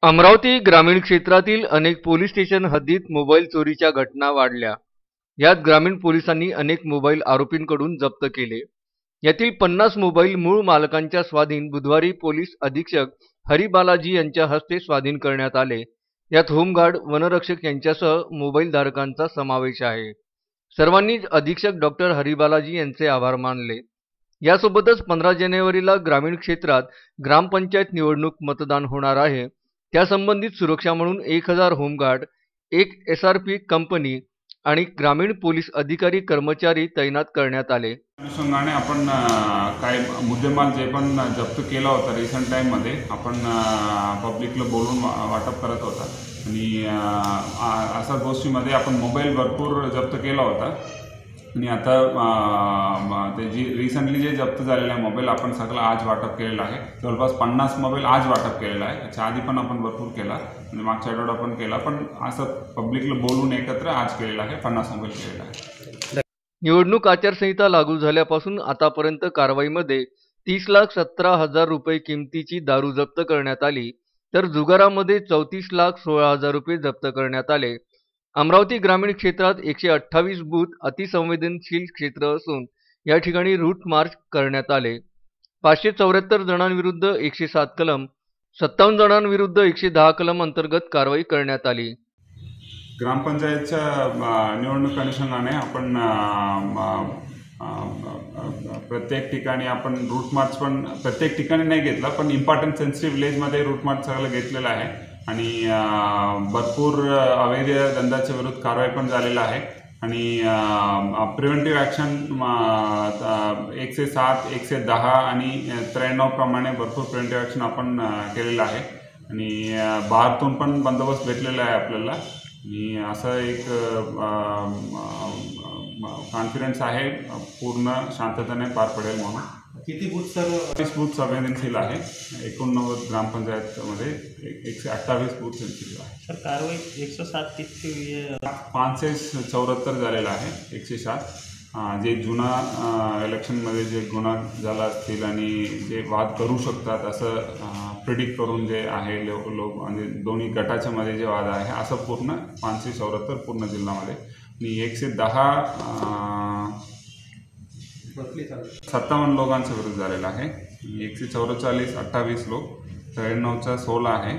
अमरावती ग्रामीण क्षेत्रातील अनेक पोलीस स्टेशन हद्दीत मोबाईल चोरीच्या घटना वाढल्या। यात ग्रामीण पोलिसांनी अनेक मोबाईल आरोपींकडून जप्त केले। यातील 50 मोबाईल मूळ मालकांच्या स्वाधीन बुधवारी पोलीस अधीक्षक हरी बालाजी यांच्या हस्ते स्वाधीन करण्यात आले। यात होमगार्ड, वनरक्षक यांच्यासह मोबाईल धारकांचा समावेश आहे। सर्वांनीच अधीक्षक डॉक्टर हरी बालाजी यांचे आभार मानले। यासोबतच 15 जानेवारीला ग्रामीण क्षेत्रात ग्रामपंचायत निवडणूक मतदान होणार आहे। त्यासंबंधित सुरक्षा म्हणून 1000 होमगार्ड, 1 SRP कंपनी आणि ग्रामीण पोलीस अधिकारी कर्मचारी तैनात करण्यात आले। अनुषंगाने आपण काही मुद्देमाल जे पण जप्त केला होता रिसेंट टाइममध्ये आपण पब्लिकला बोलून वाटप करत होता आणि अशा गोष्टीमध्ये आपण मोबाईल भरपूर जप्त केला होता आणि आता ते जी रिसेंटली जे जप्त झालेला आहे मोबाईल आपण सगळं आज वाटप केलेला आहे। जवळपास 50 मोबाईल आज वाटप केलेला आहे। याच्या आधी पण आपण भरपूर केला आणि मागच्या आठवड्यात पण केला, पण असं पब्लिकला बोलून एकत्र आज केलेला आहे। 50 मोबाईल केलेला आहे। निवडणूक आचारसंहिता लागू झाल्यापासून आतापर्यंत कारवाईमध्ये 30,17,000 रुपये किमतीची दारू जप्त करण्यात आली, तर जुगारामध्ये 34,16,000 रुपये जप्त करण्यात आले। अमरावती ग्रामीण क्षेत्रात 128 बूथ अतिसंवेदनशील क्षेत्र असून या ठिकाणी रूट मार्च करण्यात आले। 574 जणांविरुद्ध 107 कलम, 57 जणांविरुद्ध 110 कलम अंतर्गत कारवाई करण्यात आली। ग्रामपंचायतच्या निवडणूक अनुषंगाने आपण प्रत्येक ठिकाणी आपण रूट मार्च पण प्रत्येक ठिकाणी नाही घेतला, पण इम्पॉर्टंट सेन्सिटिव्ह विलेजमध्ये रूट मार्च सगळं घेतलेलं आहे आणि भरपूर अवैध धंद्याच्या विरुद्ध कारवाई पण झालेला आहे आणि प्रिव्हेंटिव्ह ॲक्शन 107, 110 आणि 93 प्रमाणे भरपूर प्रिव्हेंटिव्ह ॲक्शन आपण केलेलं आहे आणि बाहेरून पण बंदोबस्त भेटलेला आहे आपल्याला आणि असं एक कॉन्फिडन्स आहे पूर्ण शांततेने पार पडेल म्हणून। किती बूथ सर? 20 बूथ संवेदनशील आहे। 89 ग्रामपंचायतमध्ये 128 बूथ सेन्सिटिव्ह आहे। सर कारवाई 107 किती? 574 झालेला आहे। 107 जे जुना इलेक्शनमध्ये जे गुन्हा झाला असतील आणि जे वाद करू शकतात असं प्रिडिक्ट करून जे आहे लोक म्हणजे दोन्ही गटाच्या मध्ये जे वाद आहे असं पूर्ण 574 पूर्ण जिल्ह्यामध्ये आणि 110 57 लोकांच्या विरुद्ध झालेला आहे। 144 28 लोक, 93चा 16 आहे,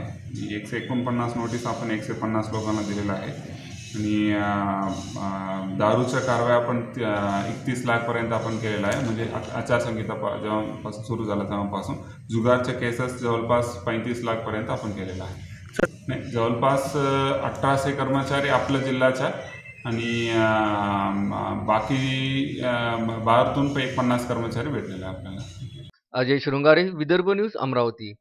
149 नोटीस आपण 150 लोकांना दिलेला आहे आणि दारूच्या कारवाई आपण 31 लाखपर्यंत आपण केलेला आहे। म्हणजे आचारसंहिता जेव्हापासून सुरू झाला तेव्हापासून जुगारच्या केसेस जवळपास 35 लाखपर्यंत आपण केलेला आहे। नाही, जवळपास 1800 कर्मचारी आपल्या जिल्ह्याच्या आणि बाकी बाहेरून 50 कर्मचारी भेटलेले आपल्याला। अजय शृंगारे, विदर्भ न्यूज, अमरावती।